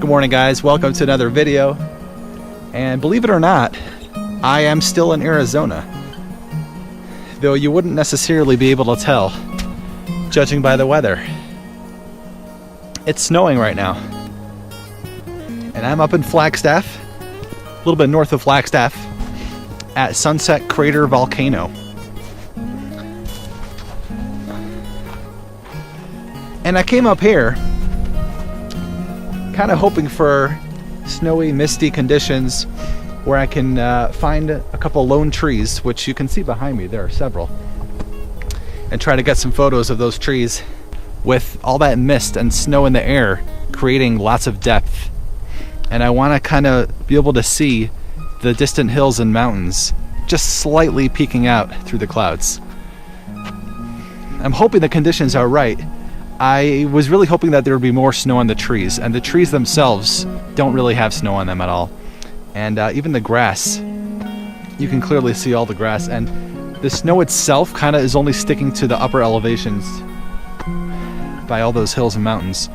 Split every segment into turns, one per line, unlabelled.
Good morning, guys. Welcome to another video. And believe it or not, I am still in Arizona. Though you wouldn't necessarily be able to tell, judging by the weather. It's snowing right now. And I'm up in Flagstaff, a little bit north of Flagstaff, at Sunset Crater Volcano. And I came up here kind of hoping for snowy, misty conditions where I can find a couple lone trees, which you can see behind me. There are several. And try to get some photos of those trees with all that mist and snow in the air, creating lots of depth. And I want to kind of be able to see the distant hills and mountains just slightly peeking out through the clouds. I'm hoping the conditions are right. I was really hoping that there would be more snow on the trees, and the trees themselves don't really have snow on them at all. And even the grass, you can clearly see all the grass, and the snow itself kind of is only sticking to the upper elevations by all those hills and mountains.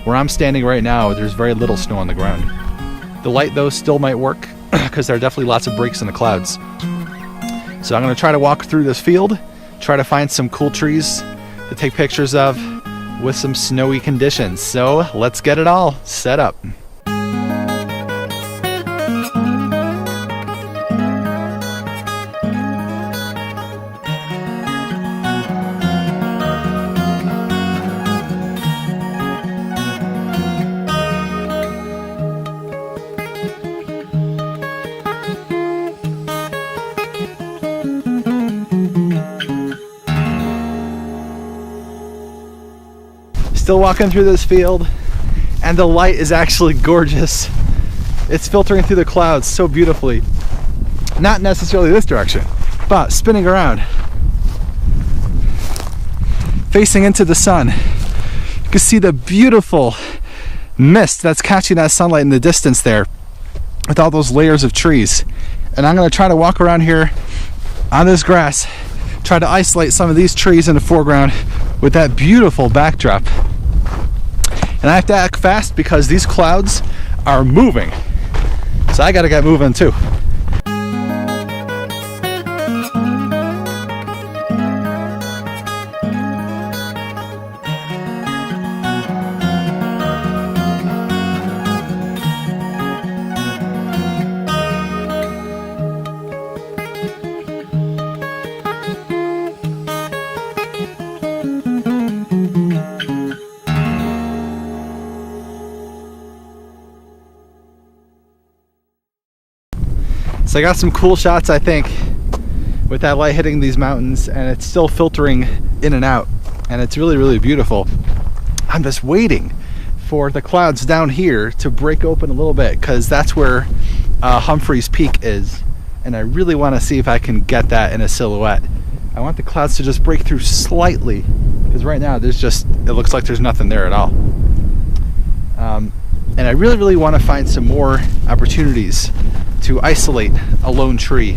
Where I'm standing right now, there's very little snow on the ground. The light, though, still might work because there are definitely lots of breaks in the clouds. So I'm going to try to walk through this field, try to find some cool trees to take pictures of with some snowy conditions. So let's get it all set up. Still walking through this field, and the light is actually gorgeous. It's filtering through the clouds so beautifully. Not necessarily this direction, but spinning around, facing into the sun. You can see the beautiful mist that's catching that sunlight in the distance there with all those layers of trees. And I'm going to try to walk around here on this grass, try to isolate some of these trees in the foreground with that beautiful backdrop. And I have to act fast because these clouds are moving. So I gotta get moving too. So I got some cool shots, I think, with that light hitting these mountains, and it's still filtering in and out, and it's really, really beautiful. I'm just waiting for the clouds down here to break open a little bit, because that's where Humphreys Peak is, and I really want to see if I can get that in a silhouette. I want the clouds to just break through slightly, because right now it looks like there's nothing there at all. And I really, really want to find some more opportunities to isolate a lone tree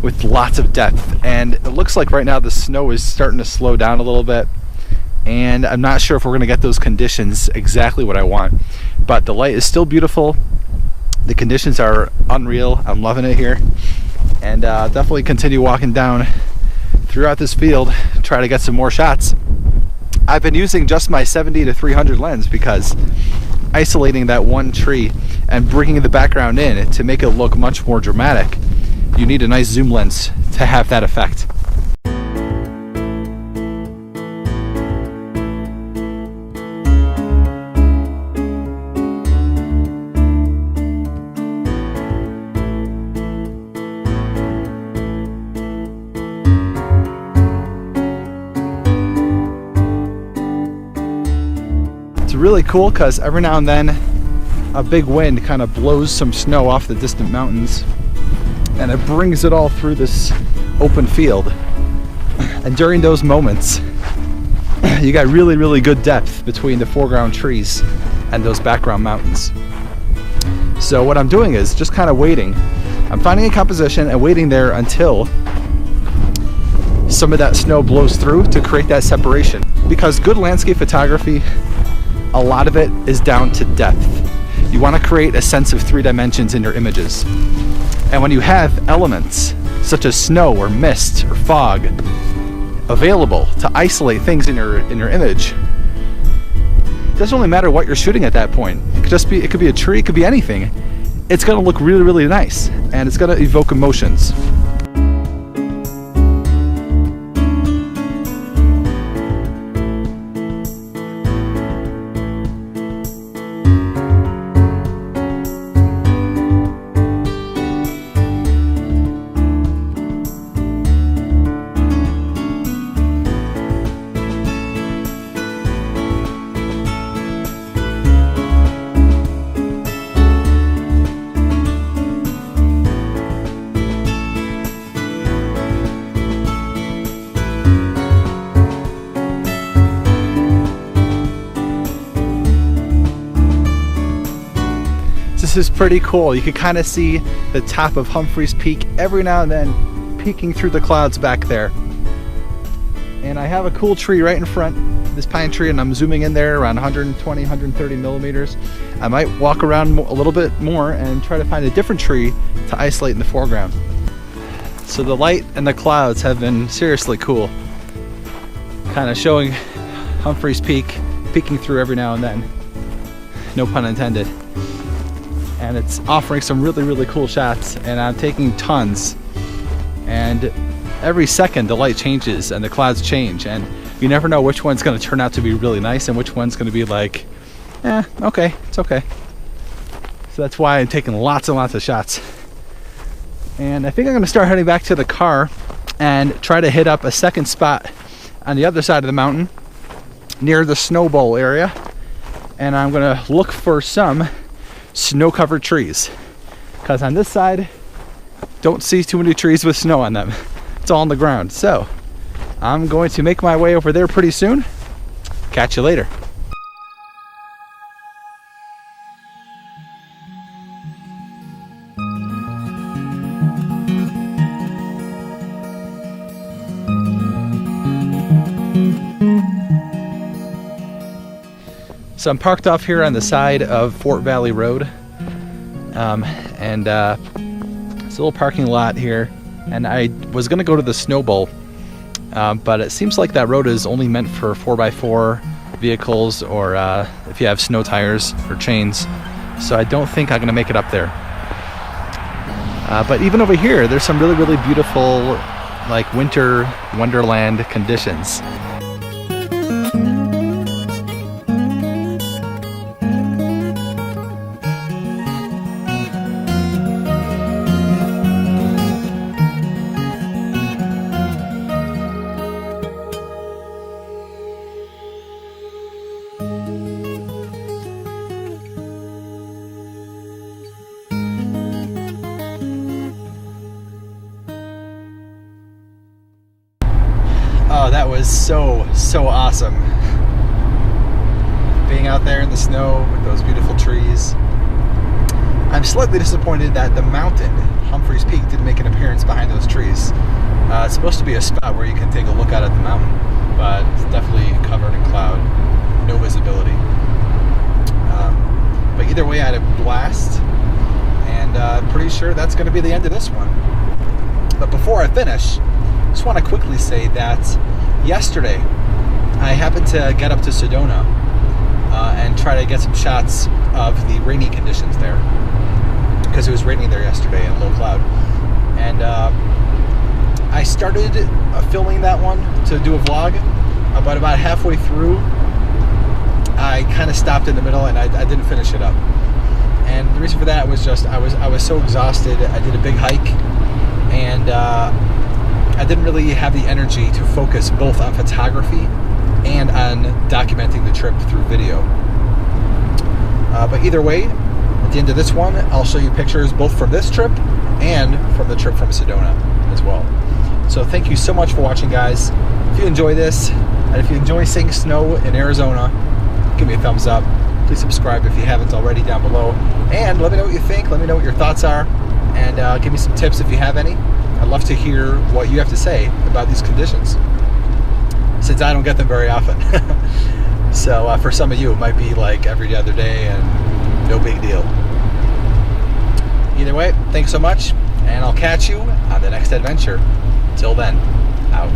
with lots of depth. And it looks like right now the snow is starting to slow down a little bit, and I'm not sure if we're going to get those conditions exactly what I want, but the light is still beautiful. The conditions are unreal. I'm loving it here, and definitely continue walking down throughout this field, try to get some more shots. I've been using just my 70 to 300 lens because isolating that one tree and bringing the background in to make it look much more dramatic, you need a nice zoom lens to have that effect. It's really cool because every now and then a big wind kind of blows some snow off the distant mountains, and it brings it all through this open field. And during those moments, you got really, really good depth between the foreground trees and those background mountains. So what I'm doing is just kind of waiting. I'm finding a composition and waiting there until some of that snow blows through to create that separation. Because good landscape photography, a lot of it is down to depth. You want to create a sense of 3 dimensions in your images. And when you have elements such as snow or mist or fog available to isolate things in your image, it doesn't really matter what you're shooting at that point. It could be a tree, it could be anything. It's going to look really, really nice, and it's going to evoke emotions. This is pretty cool. You can kind of see the top of Humphreys Peak every now and then peeking through the clouds back there. And I have a cool tree right in front, this pine tree, and I'm zooming in there around 120, 130 millimeters. I might walk around a little bit more and try to find a different tree to isolate in the foreground. So the light and the clouds have been seriously cool. Kind of showing Humphreys Peak peeking through every now and then. No pun intended. And it's offering some really, really cool shots, and I'm taking tons. And every second the light changes and the clouds change, and you never know which one's going to turn out to be really nice and which one's going to be like, okay, it's okay. So that's why I'm taking lots and lots of shots. And I think I'm going to start heading back to the car and try to hit up a second spot on the other side of the mountain near the Snow Bowl area, and I'm going to look for some snow-covered trees, because on this side don't see too many trees with snow on them. It's all on the ground. So I'm going to make my way over there pretty soon. Catch you later. So I'm parked off here on the side of Fort Valley Road, and it's a little parking lot here, and I was going to go to the Snow Bowl, but it seems like that road is only meant for 4x4 vehicles, or if you have snow tires or chains, so I don't think I'm going to make it up there. But even over here, there's some really, really beautiful, like, winter wonderland conditions. Oh, that was so awesome. Being out there in the snow with those beautiful trees. I'm slightly disappointed that the mountain, Humphreys Peak, didn't make an appearance behind those trees. It's supposed to be a spot where you can take a look out at the mountain, but it's definitely covered in cloud, no visibility. But either way, I had a blast, and pretty sure that's going to be the end of this one. But before I finish, I just want to quickly say that yesterday I happened to get up to Sedona and try to get some shots of the rainy conditions there, because it was raining there yesterday and low cloud. And I started filming that one to do a vlog, but about halfway through I kind of stopped in the middle and I didn't finish it up. And the reason for that was just I was so exhausted. I did a big hike, and I didn't really have the energy to focus both on photography and on documenting the trip through video. But either way, at the end of this one, I'll show you pictures both from this trip and from the trip from Sedona as well. So thank you so much for watching, guys. If you enjoy this, and if you enjoy seeing snow in Arizona, give me a thumbs up. Please subscribe if you haven't already down below. And let me know what you think. Let me know what your thoughts are. And give me some tips if you have any. I'd love to hear what you have to say about these conditions, since I don't get them very often. So for some of you, it might be like every other day, and No big deal. Either way, thanks so much, and I'll catch you on the next adventure. Till then, out.